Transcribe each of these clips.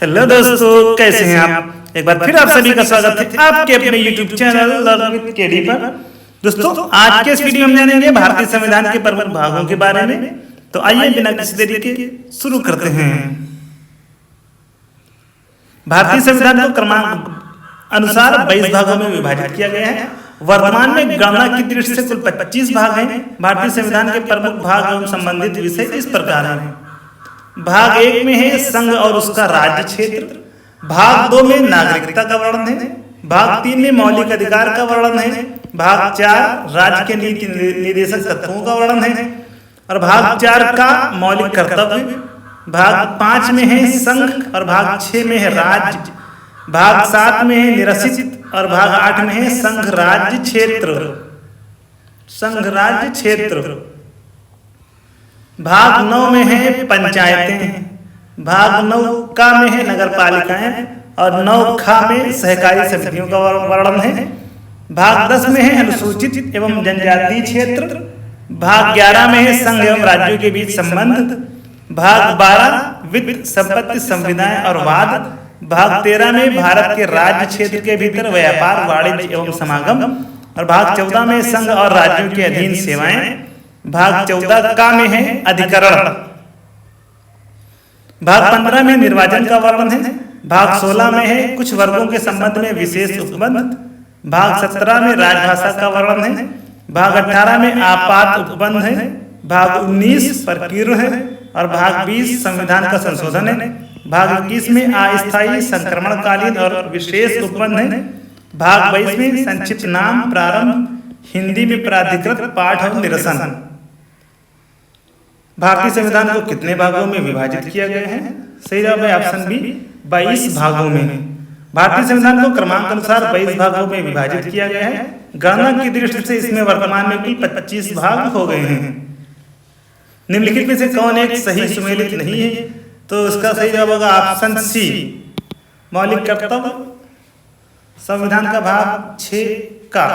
Hello दोस्तों, कैसे हैं आप। एक बार फिर आप सभी का स्वागत है आपके अपने YouTube channel learn with KD पर। दोस्तों, आज के इस वीडियो में जानेंगे भारतीय संविधान के प्रमुख भागों के बारे में। तो आइए बिना किसी देरी के शुरू करते हैं। भारतीय संविधान को क्रमांक अनुसार 22 भागों में विभाजित किया गया है। वर्तमान में गणना की दृष्टि से कुल 25 भाग हैं। भारतीय संविधान के प्रमुख भाग एवं संबंधित विषय इस प्रकार हैं। भाग 1 में है संघ और उसका राज्य क्षेत्र। भाग 2 में नागरिकता का वर्णन है। भाग 3 में मौलिक अधिकार का वर्णन है। भाग 4 राज्य के नीति निर्देशक तत्वों का वर्णन है और भाग 4 का मौलिक कर्तव्य। भाग 5 में है संघ और भाग 6 में है राज्य। भाग 7 में है निरसित और भाग 8 में है संघ राज्य क्षेत्र। संघ राज्य क्षेत्र। भाग 9 में है पंचायतें। भाग 9 का में है नगर पालिकाएं और 9 खा में सहकारी समितियों का वर्णन है। भाग 10 में है अनुसूचित एवं जनजातीय क्षेत्र। भाग 11 में है संघ एवं राज्यों के बीच संबंध। भाग 12 वित्त संपत्ति संविदाएं और वाद। भाग 13 में भारत के राज्य क्षेत्र के भीतर व्यापार वाणिज्य एवं समागम और भाग 14 में संघ और राज्यों के अधीन सेवाएं। भाग 14 का में है अधिकरण। भाग 15 में निर्वाचन का वर्णन है। भाग 16 में है कुछ वर्गों के संबंध में विशेष उपबंध। भाग 17 में राजभाषा का वर्णन है। भाग 18 में आपात उपबंध है। भाग 19 प्रकीर्ण है और भाग 20 संविधान का संशोधन है। भाग 21 में अस्थायी संक्रमणकालीन और विशेष उपबंध है। भाग 22 में संक्षिप्त नाम प्रारंभ, हिंदी में प्राधिकृत पाठ और निरसन। भारतीय संविधान को कितने भागों में विभाजित किया गया है? सही जवाब है ऑप्शन बी, 22 भागों में। भारतीय संविधान को क्रमांक अनुसार 22 भागों में विभाजित किया गया है। गणना की दृष्टि से इसमें वर्तमान में कुल 25 भाग हो गए हैं। निम्नलिखित में से कौन एक सही सुमेलित नहीं है? तो इसका सही जवाब होगा ऑप्शन सी, मौलिक कर्तव्य। संविधान का भाग 6 का।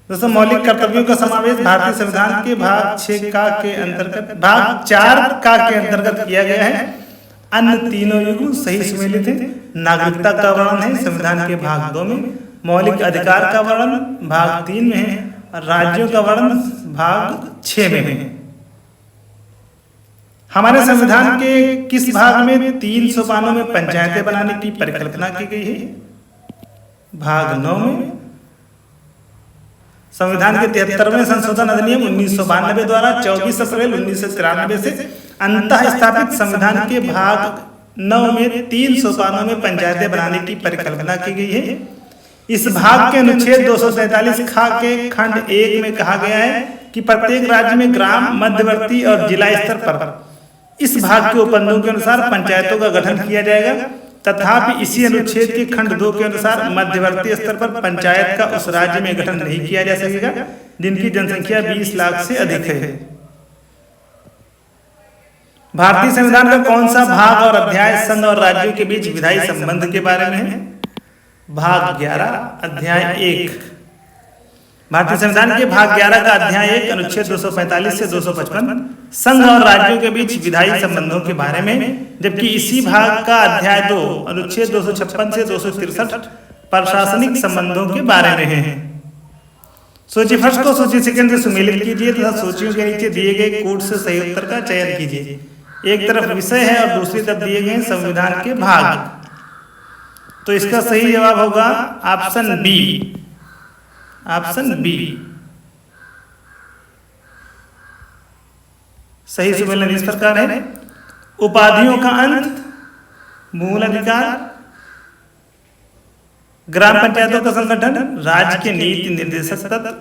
दोस्तों, मौलिक कर्तव्यों का समावेश भारतीय संविधान के भाग 6 का के अंतर्गत भाग 4 का के अंतर्गत किया गया है। अन्य तीनों युग्म सही सुमेलित हैं। नागरिकता का वर्णन है संविधान के भाग 2 में। मौलिक अधिकार का वर्णन भाग 3 में है और राज्यों का वर्णन भाग 6 में है। हमारे संविधान के किस भाग में 3 सोपानों में पंचायतें बनाने की परिकल्पना की गई है? भाग 9 में। संविधान के 73वें संशोधन अधिनियम 1992 द्वारा 24 अप्रैल 1993 से अंतः स्थापित संविधान के भाग 9 में 3 सोपानों में पंचायतें बनाने की परिकल्पना की गई है। इस भाग के अनुच्छेद 243 खा के खंड 1 में कहा गया है कि प्रत्येक राज्य में ग्राम, मध्यवर्ती और जिला स्तर पर इस भाग के उपबंधों के अनुसार पंचायतों का गठन किया जाएगा। तथापि इसी अनुच्छेद के खंड 2 के अनुसार मध्यवर्ती स्तर पर पंचायत का उस राज्य में गठन नहीं किया जा सकेगा जिनकी जनसंख्या 20 लाख से अधिक है। भारतीय संविधान का कौन सा भाग और अध्याय संघ और राज्यों के बीच विधायी संबंध के बारे में है? भाग 11 अध्याय 1। भारतीय संविधान के भाग 11 का अध्याय 1 अनुच्छेद 245 से 255 संघ और राज्यों के बीच विधायी संबंधों के बारे में, जबकि इसी भाग का अध्याय 2 अनुच्छेद 256 से 263 प्रशासनिक संबंधों के बारे में है। सूची फर्स्ट को सूची सेकंड से सुमेलित कीजिए तथा सूचियों के नीचे दिए गए कोड से सही उत्तर का चयन कीजिए। एक तरफ विषय है और दूसरी तरफ दिए गए संविधान के भाग। तो इसका सही जवाब होगा ऑप्शन बी। ऑप्शन बी सही सुमेलन इस प्रकार है। उपाधियों का अंत, मूल अधिकार, ग्राम पंचायतों का संगठन, राज्य के नीति निर्देशक तत्व,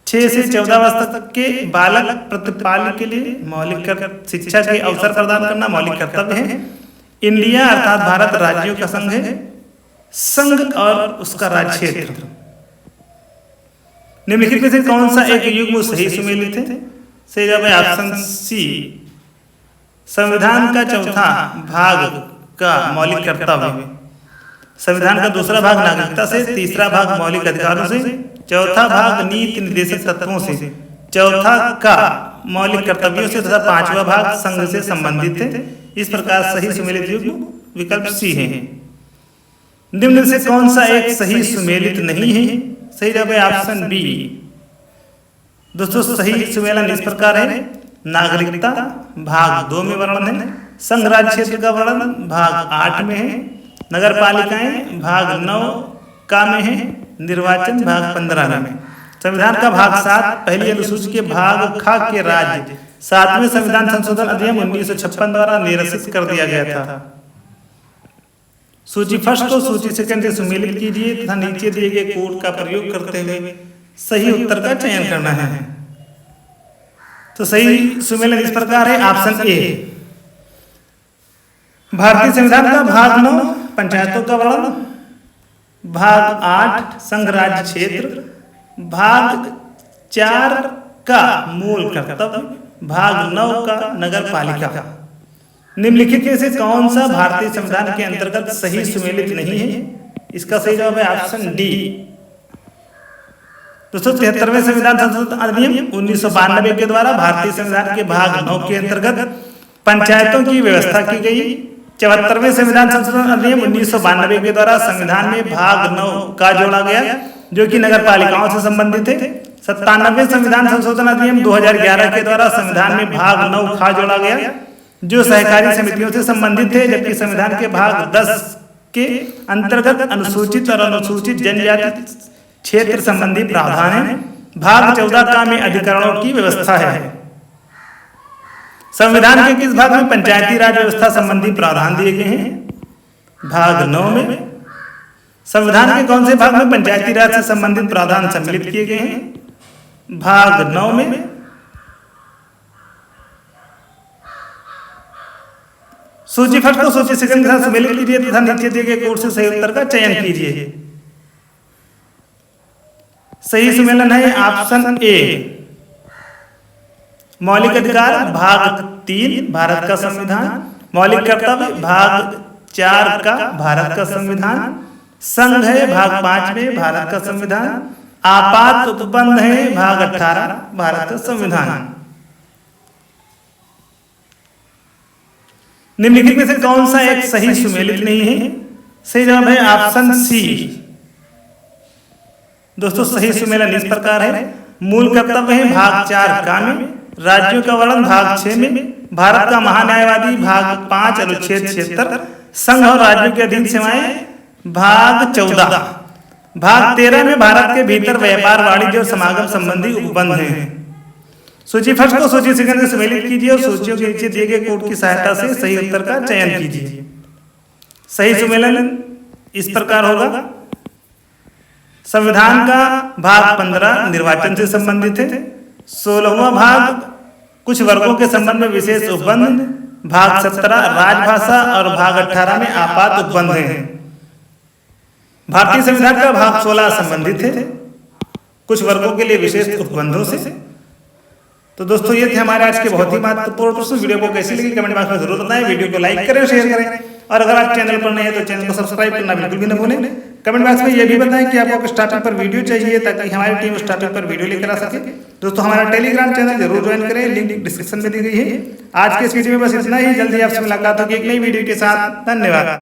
6 से 14 वर्ष तक के बालक प्रतिपाल के लिए मौलिक शिक्षा के अवसर प्रदान करना मौलिक कर्तव्य है। इंडिया अर्थात भारत राज्यों का संघ है। संघ और उसका राज्य क्षेत्र। निम्नलिखित में से कौन सा एक युग्म सही सुमेलित है? सही जवाब है ऑप्शन सी, संविधान का चौथा भाग का मौलिक कर्तव्य। संविधान का दूसरा भाग नागरिकता से, तीसरा भाग मौलिक अधिकारों से, चौथा भाग नीति निर्देशक तत्वों से, चौथा का मौलिक कर्तव्यों से तथा पांचवा भाग संघ से संबंधित है। इस प्रकार सही सुमेलित युग्म विकल्प सी है। निम्न से कौन सा एक सही सुमेलित नहीं है? सही जवाब है ऑप्शन बी। दोस्तों सही सुमेलन इस प्रकार है, नागरिकता भाग 2 में वर्णन है, संघ राज्य क्षेत्र का वर्णन भाग 8 में है, नगर पालिकाएं भाग 9 का में है, निर्वाचन भाग 15 में। संविधान का भाग 7 पहली अनुसूची के भाग ख के राज्य 7वें संविधान संशोधन अधिनियम 1956 द्वारा निरसित कर दिया गया था। सूची फर्स्ट को सूची सेकंड से सुमेलित कीजिए तथा नीचे दिए गए कोड का प्रयोग करते हुए सही उत्तर का चयन करना है। तो सही सुमेलन इस प्रकार है, ऑप्शन ए। भारतीय संविधान का भाग 9 पंचायतों का वर्णन, भाग 8 संघ राज्य क्षेत्र, भाग 4 का मूल कर्तव्य, भाग 9 का नगर पालिका। निम्नलिखित में से कौन सा भारतीय संविधान के अंतर्गत सही सुमेलित नहीं है? इसका सही जवाब है ऑप्शन डी। दोस्तों 73वें संविधान संशोधन अधिनियम 1992 के द्वारा भारतीय संविधान के भाग 9 के अंतर्गत पंचायतों की व्यवस्था की गई। 74वें संविधान संशोधन अधिनियम 1992 के द्वारा संविधान में भाग 9 का जोड़ा गया जो कि नगर पालिकाओं से संबंधित है। 97वें संविधान संशोधन अधिनियम 2011 के द्वारा संविधान में भाग 9 खा जोड़ा गया जो सहकारी समितियों से संबंधित है, जबकि संविधान के भाग 10 के अंतर्गत अनुसूचित और अनुसूचित जनजाति क्षेत्र संबंधी प्रावधान है। भाग 14 का में अधिकरणों की व्यवस्था है। संविधान के किस भाग में पंचायती राज व्यवस्था संबंधी प्रावधान दिए गए हैं? भाग 9 में। संविधान के कौन से भाग में पंचायती राज से संबंधित प्रावधान सम्मिलित किए गए हैं? भाग 9 में। सूची फर्स्ट को सूची सेकंड के साथ सम्मिलित कीजिए तथा नीचे दिए गए कोड से सही उत्तर का चयन कीजिए। सही सुमेलन है ऑप्शन ए। मौलिक अधिकार भाग 3 भारत का संविधान, मौलिक कर्तव्य भाग 4 का भारत का संविधान, संघ है भाग 5 में भारत का संविधान, आपात उपबंध है भाग 18 भारत का संविधान। निम्नलिखित में से कौन सा एक सही सुमेलित नहीं है? सही जवाब है ऑप्शन सी। दोस्तों सही सुमेलन इस प्रकार है, मूल कर्तव्य है भाग 4 का में, राज्यों का वर्णन भाग 6 में, भारत का महान्यायवादी भाग 5 अनुच्छेद 76, संघ और राज्यों के अधीन सेवाएं भाग 14, भाग 13 में भारत के भीतर व्यापार वाणिज्य और समागम संबंधी उपबंध हैं। सूची फर्स्ट को सूची सेकंड से सम्मिलित कीजिए और सूचियों के नीचे दिए गए कोड की सहायता से सही उत्तर का चयन कीजिए। सही सुमेलन इस प्रकार होगा, संविधान का भाग 15 निर्वाचन से संबंधित है, 16वां भाग कुछ वर्गों के संबंध में विशेष उपबंध, भाग 17 राजभाषा और भाग 18 में आपात उपबंध हैं। भारतीय संविधान का भाग 16 संबंधित है कुछ वर्गों के लिए विशेष उपबंधों से। तो दोस्तों ये थे हमारे आज के बहुत ही महत्वपूर्ण प्रश्न। वीडियो को कैसी लगी कमेंट बॉक्स में जरूर बताएं, वीडियो को लाइक करें, शेयर करें और अगर आप चैनल पर नए हैं तो चैनल को सब्सक्राइब करना बिल्कुल भी न भूलें। कमेंट बॉक्स में ये भी बताएं कि आपको स्टार्टिंग पर वीडियो चाहिए ताकि हमारी टीम स्टार्टिंग पर वीडियो लेकर आ सके। दोस्तों हमारा टेलीग्राम चैनल जरूर ज्वाइन करें, लिंक डिस्क्रिप्शन में दी गई है। आज के इस वीडियो में बस इतना ही, जल्दी आपसे मुलाकात होगी एक नई वीडियो के साथ। धन्यवाद।